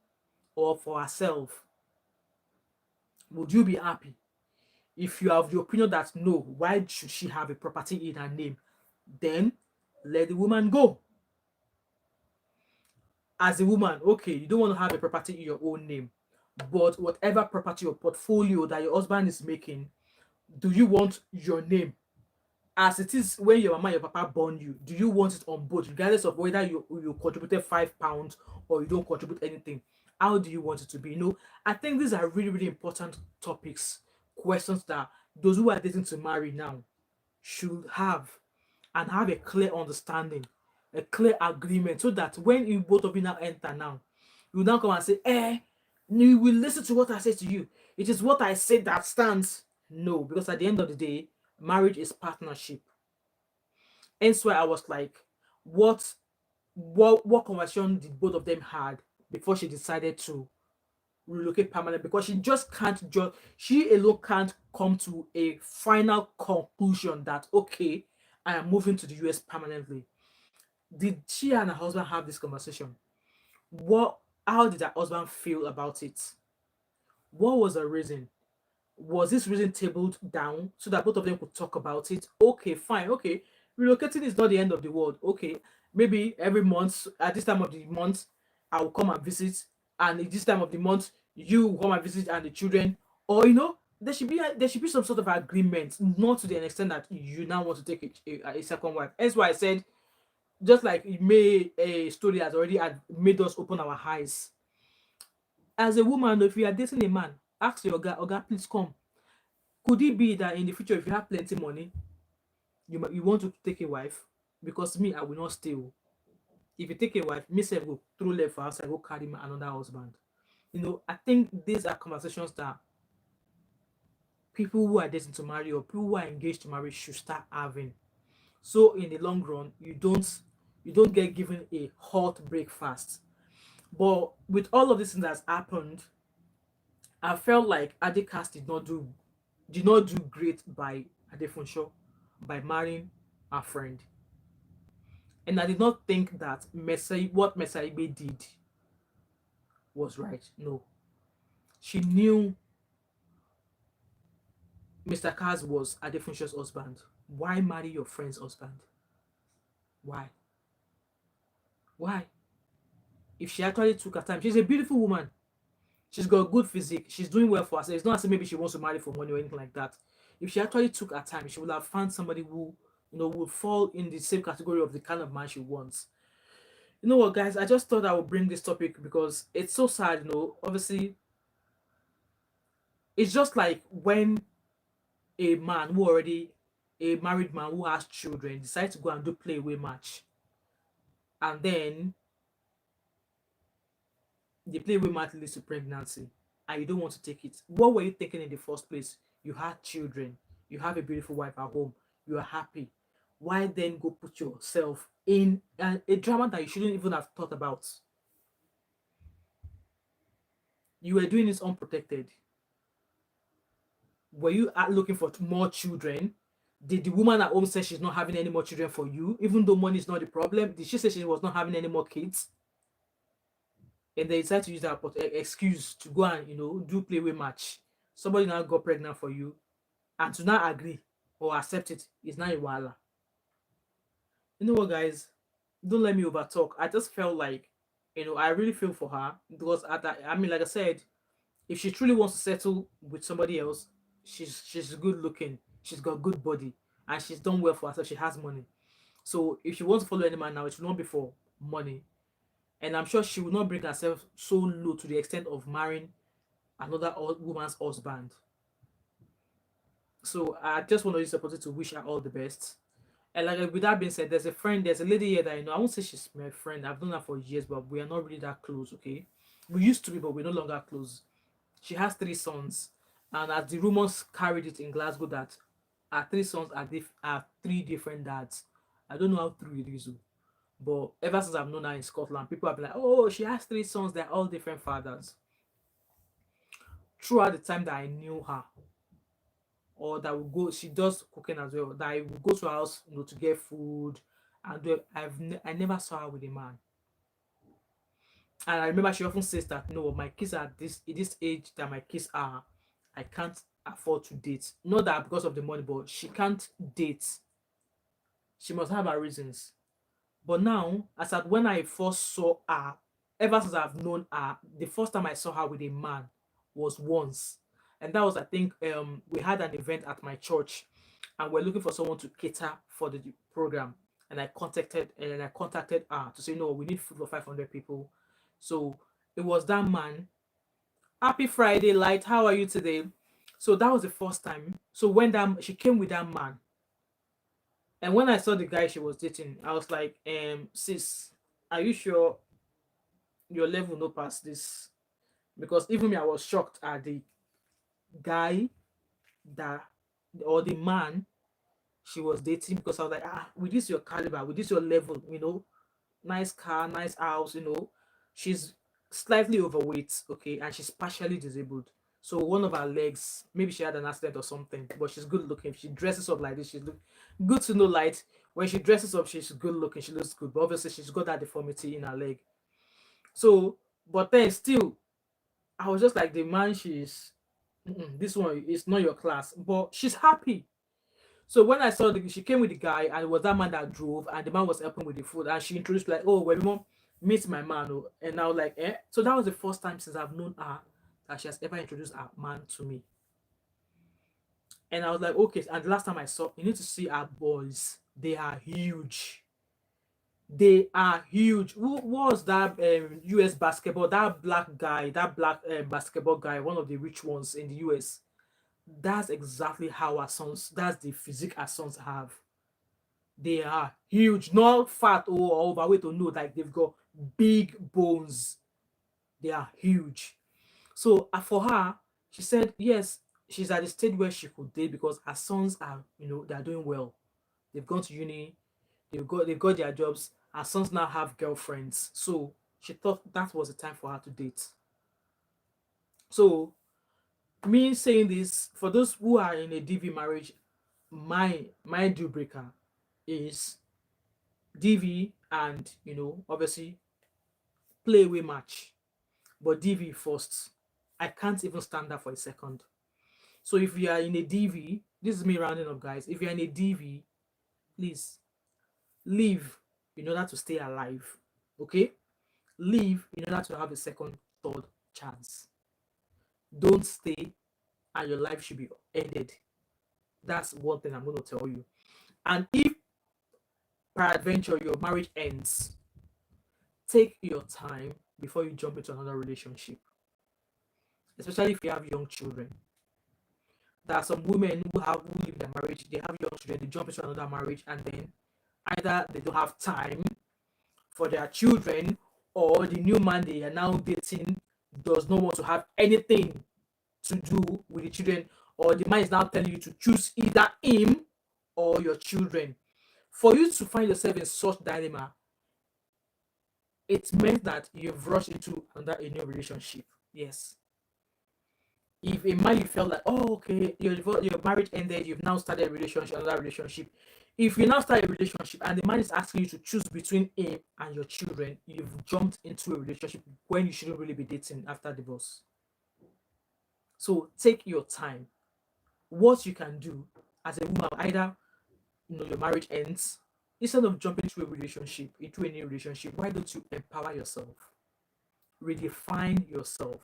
or for herself? Would you be happy? If you have the opinion that no, why should she have a property in her name? Then let the woman go. As a woman, okay, you don't want to have a property in your own name, but whatever property or portfolio that your husband is making, do you want your name as it is when your mama, your papa born you? Do you want it on both, regardless of whether you contributed £5 or you don't contribute anything? How do you want it to be? I think these are really, really important topics, questions that those who are dating to marry now should have, and have a clear understanding, a clear agreement, so that when you both of you now enter now, you now come and say, you will listen to what I say to you. It is what I say that stands. No, because at the end of the day, marriage is partnership. Hence why I was like, what conversation did both of them had before she decided to relocate permanent? Because she just can't she alone can't come to a final conclusion that okay, I am moving to the US permanently. Did she and her husband have this conversation? How did her husband feel about it? What was the reason? Was this reason tabled down so that both of them could talk about it? Okay, fine. Okay, relocating is not the end of the world. Okay, maybe every month at this time of the month I will come and visit, and at this time of the month you will come and visit and the children, or there should be some sort of agreement, not to the extent that you now want to take a second wife. That's why I said, just like a story has already had made us open our eyes. As a woman, if you are dating a man, ask your guy, "Oga, please come." Could it be that in the future, if you have plenty money, you want to take a wife? Because me, I will not stay. Oh. If you take a wife, me say go through left for outside, go carry another husband. I think these are conversations that people who are dating to marry or people who are engaged to marry should start having. So in the long run, you don't get given a hot breakfast. But with all of this thing that's happened, I felt like Adekas did not do great by Adefunsho by marrying a friend. And I did not think that what Mesaibe did was right. No. She knew Mr. Kaz was Adefunsho's husband. Why marry your friend's husband? Why? Why? If she actually took her time, she's a beautiful woman. She's got good physique. She's doing well for herself. It's not as if maybe she wants to marry for money or anything like that. If she actually took her time, she would have found somebody who, would fall in the same category of the kind of man she wants. You know what, guys? I just thought I would bring this topic because it's so sad. Obviously, it's just like when a married man who has children, decides to go and do play away match, and then the play away match leads to pregnancy, and you don't want to take it. What were you thinking in the first place? You had children, you have a beautiful wife at home, you are happy. Why then go put yourself in a drama that you shouldn't even have thought about? You were doing this unprotected. Were you looking for more children? Did the woman at home say she's not having any more children for you, even though money is not the problem? Did she say she was not having any more kids? And they decided to use that excuse to go and do play way match. Somebody now got pregnant for you, and to not agree or accept it is now a wala. You know what, guys? Don't let me overtalk. I just felt like, I really feel for her because at that, I mean, like I said, if she truly wants to settle with somebody else, she's good looking, she's got good body, and she's done well for herself. She has money. So if she wants to follow any man now, it will not be for money. And I'm sure she will not bring herself so low to the extent of marrying another woman's husband. So I just want to use the opportunity to wish her all the best. And like with that being said, there's a lady here that I know. I won't say she's my friend. I've known her for years, but we are not really that close. Okay, we used to be, but we're no longer close. She has three sons, and as the rumors carried it in Glasgow that her three sons are three different dads. I don't know how true it is, oh, but ever since I've known her in Scotland, people have been like, "Oh, she has three sons. They're all different fathers." Throughout the time that I knew her, or that will go, she does cooking as well. That I will go to her house, to get food, and I never saw her with a man. And I remember she often says that, no, my kids are this age that my kids are, I can't afford to date. Not that because of the money, but she can't date. She must have her reasons. But now, as at when I first saw her, ever since I've known her, the first time I saw her with a man was once. And that was, I think, we had an event at my church, and we're looking for someone to cater for the program. And I contacted her to say, no, we need food for 500 people. So it was that man. Happy Friday, Light. How are you today? So that was the first time. So when that she came with that man, and when I saw the guy she was dating, I was like, sis, are you sure your level no pass this? Because even me, I was shocked at the guy that or the man she was dating, because I was like, with this your caliber, with this your level, nice car, nice house, she's slightly overweight, okay, and she's partially disabled. So one of her legs, maybe she had an accident or something, but she's good looking. If she dresses up like this, she's good to know. Light, when she dresses up, she's good looking. She looks good, but obviously she's got that deformity in her leg. So, but then still, I was just like, the man, this one is not your class, but she's happy. So when I saw she came with the guy, and it was that man that drove, and the man was helping with the food, and she introduced like, "Oh, well, mom, meet my man," oh. And I was like, "Eh?" So that was the first time since I've known her that she has ever introduced her man to me. And I was like, "Okay." And the last time I saw, you need to see our boys. They are huge. They are huge. Who was that US basketball? That black guy, that black basketball guy, one of the rich ones in the US. That's exactly how our sons. That's the physique our sons have. They are huge, not fat or overweight or no, like they've got big bones. They are huge. So for her, she said yes, she's at the stage where she could date because her sons are, they're doing well. They've gone to uni, they've got their jobs. Her sons now have girlfriends. So she thought that was the time for her to date. So me saying this, for those who are in a DV marriage, my deal breaker is DV and obviously play away match, but DV first. I can't even stand that for a second. So if you are in a DV, this is me rounding up, guys. If you're in a DV, please leave in order to stay alive. Okay? Leave in order to have a second, third chance. Don't stay and your life should be ended. That's one thing I'm going to tell you. And if peradventure your marriage ends, take your time before you jump into another relationship, especially if you have young children. There are some women who leave their marriage, they have young children, they jump into another marriage, and then either they don't have time for their children, or the new man they are now dating does not want to have anything to do with the children, or the man is now telling you to choose either him or your children. For you to find yourself in such dilemma, it meant that you've rushed into a new relationship. Yes. If a man you felt like, oh, okay, your marriage ended, you've now started a relationship, another relationship. If you now start a relationship and the man is asking you to choose between him and your children, you've jumped into a relationship when you shouldn't really be dating after divorce. So take your time. What you can do as a woman, either your marriage ends, instead of jumping into any relationship, why don't you empower yourself, redefine yourself,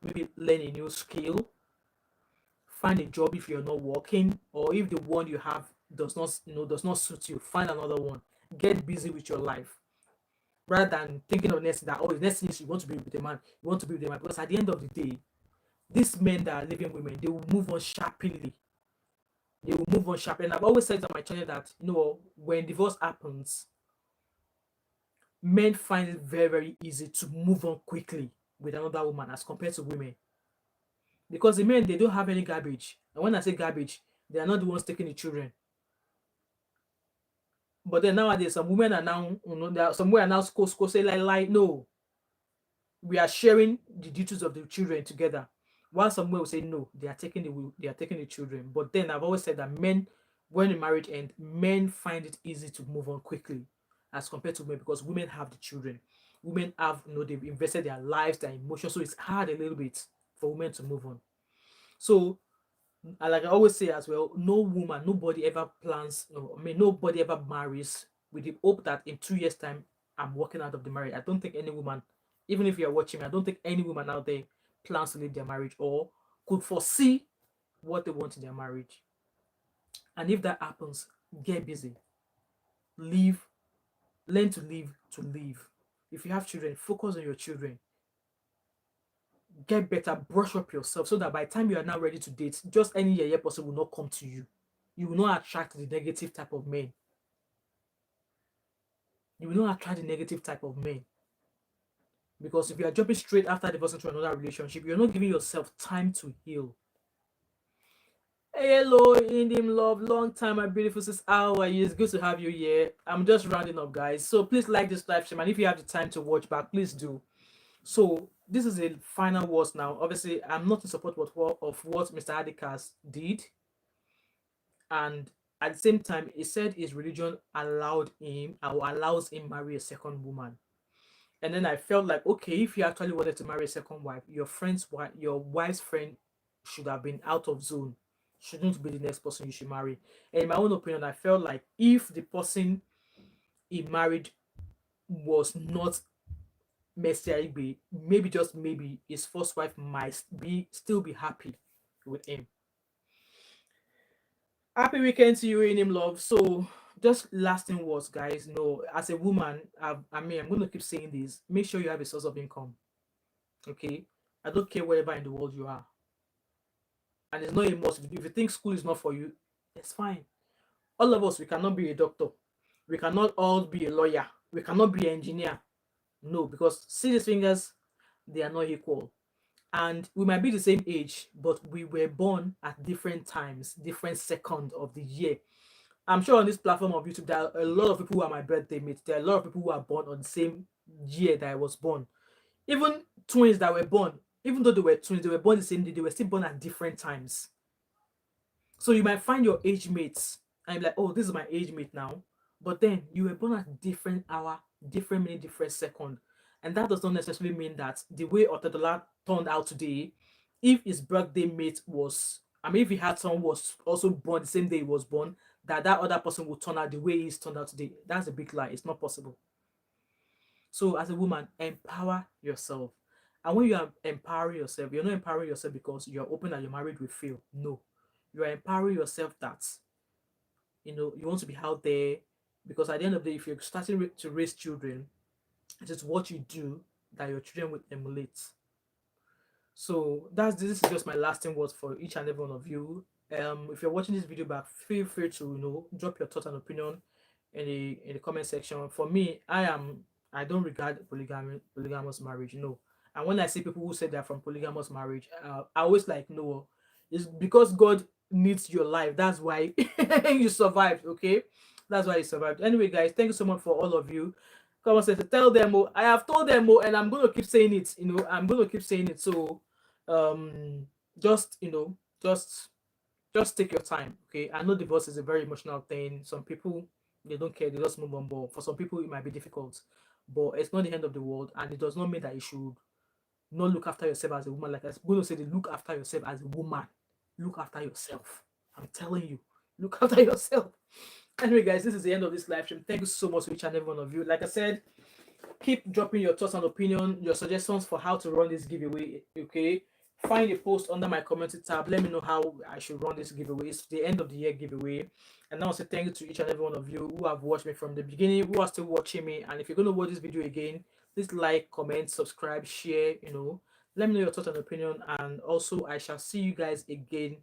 maybe learn a new skill, find a job if you're not working, or if the one you have does not suit you, find another one. Get busy with your life rather than thinking of next that, oh, the next thing is you want to be with a man, you want to be with a man. Because at the end of the day, these men that are living women, they will move on sharply. They will move on sharply. And I've always said on my channel that, when divorce happens, men find it very, very easy to move on quickly with another woman as compared to women. Because the men, they don't have any garbage. And when I say garbage, they are not the ones taking the children. But then nowadays, some women are now, some women are now say like, no, we are sharing the duties of the children together. While some women will say no, they are taking the children. But then I've always said that men, when the marriage ends, men find it easy to move on quickly as compared to women, because women have the children. Women have, they've invested their lives, their emotions, so it's hard a little bit for women to move on. So, like I always say as well, nobody ever plans, nobody ever marries with the hope that in 2 years' time I'm walking out of the marriage. I don't think any woman, even if you're watching me, I don't think any woman out there plans to leave their marriage or could foresee what they want in their marriage. And if that happens, get busy. Leave, learn to live to live. If you have children, focus on your children. Get better, brush up yourself so that by the time you are now ready to date, just any yeah person will not come to you. You will not attract the negative type of men. You will not attract the negative type of men. Because if you are jumping straight after divorce into another relationship, you're not giving yourself time to heal. Hey, hello, Indim Love. Long time, my beautiful sis. How are you? It's good to have you here. I'm just rounding up, guys. So please like this live stream, and if you have the time to watch back, please do. So this is a final words now. Obviously, I'm not in support of what Mr. Adikas did, and at the same time, he said his religion allowed him or allows him marry a second woman. And then I felt like, okay, if you actually wanted to marry a second wife, your wife's friend should have been out of zone, shouldn't be the next person you should marry. And in my own opinion, I felt like if the person he married was not Messi Aigbe, maybe just maybe his first wife might still be happy with him. Happy weekend to you, in him love. So just lasting words, guys. As a woman, I'm going to keep saying this. Make sure you have a source of income. Okay, I don't care wherever in the world you are, and it's not a must. If you think school is not for you, it's fine. All of us, we cannot be a doctor, we cannot all be a lawyer, we cannot be an engineer. No, because see these fingers, they are not equal. And we might be the same age, but we were born at different times, different seconds of the year. I'm sure on this platform of YouTube, there are a lot of people who are my birthday mates. There are a lot of people who are born on the same year that I was born. Even twins that were born, even though they were twins, they were born the same day, they were still born at different times. So you might find your age mates and you're like, oh, this is my age mate now. But then you were born at different hour, different minute, different second. And that does not necessarily mean that the way Otedola turned out today, if his birthday mate was, if he had someone who was also born the same day he was born, that other person will turn out the way he's turned out today. That's a big lie. It's not possible. So as a woman, empower yourself. And when you are empowering yourself, you're not empowering yourself because you're hoping that your marriage will fail. No. You are empowering yourself that, you want to be out there, because at the end of the day, if you're starting to raise children, it is what you do that your children will emulate. So this is just my lasting words for each and every one of you. If you're watching this video back, feel free to drop your thoughts and opinion in the comment section. For me, I don't regard polygamous marriage. No. And when I see people who say they're from polygamous marriage, I always like, no, it's because God needs your life. That's why you survived. Okay, that's why you survived. Anyway, guys, thank you so much for all of you. Come on, say, tell them. Oh, I have told them, and I'm going to keep saying it. I'm going to keep saying it. So, just just take your time. Okay, I know divorce is a very emotional thing. Some people, they don't care, they just move on. But for some people it might be difficult, but it's not the end of the world, and it does not mean that you should not look after yourself as a woman. Like I'm going to say, look after yourself as a woman. Look after yourself. I'm telling you, look after yourself. Anyway, guys, this is the end of this live stream. Thank you so much to each and every one of you. Like I said, keep dropping your thoughts and opinion, your suggestions for how to run this giveaway. Okay, find a post under my community tab. Let me know how I should run this giveaway. It's the end of the year giveaway. And now I say thank you to each and every one of you who have watched me from the beginning, who are still watching me. And if you're going to watch this video again, please like, comment, subscribe, share. Let me know your thoughts and opinion. And also, I shall see you guys again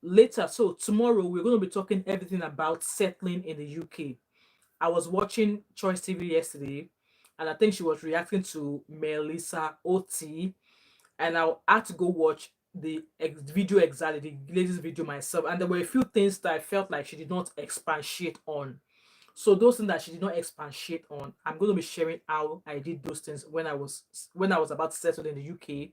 later. So tomorrow we're going to be talking everything about settling in the UK. I was watching Choice TV yesterday, and I think she was reacting to Melissa OT, and I had to go watch the video exactly, the latest video myself. And there were a few things that I felt like she did not expatiate on. So those things that she did not expatiate on, I'm going to be sharing how I did those things when I was about to settle in the UK.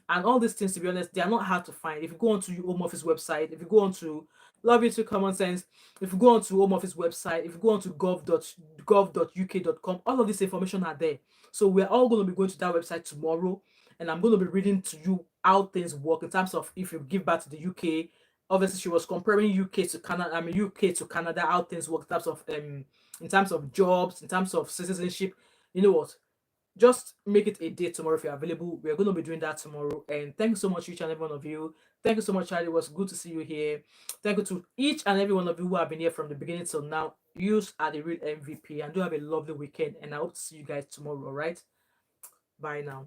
And all these things, to be honest, they are not hard to find. If you go onto your Home Office website, if you go onto Love You to Common Sense, if you go onto Home Office website, if you go onto gov.uk.com, all of this information are there. So we're all going to be going to that website tomorrow, and I'm going to be reading to you how things work in terms of if you give back to the UK. Obviously, she was comparing UK to Canada. I mean UK to Canada, how things work in terms of jobs, in terms of citizenship. You know what? Just make it a day tomorrow if you're available. We're going to be doing that tomorrow. And thank you so much, each and every one of you. Thank you so much, Charlie. It was good to see you here. Thank you to each and every one of you who have been here from the beginning till now. You are the real MVP. And do have a lovely weekend. And I hope to see you guys tomorrow. All right. Bye now.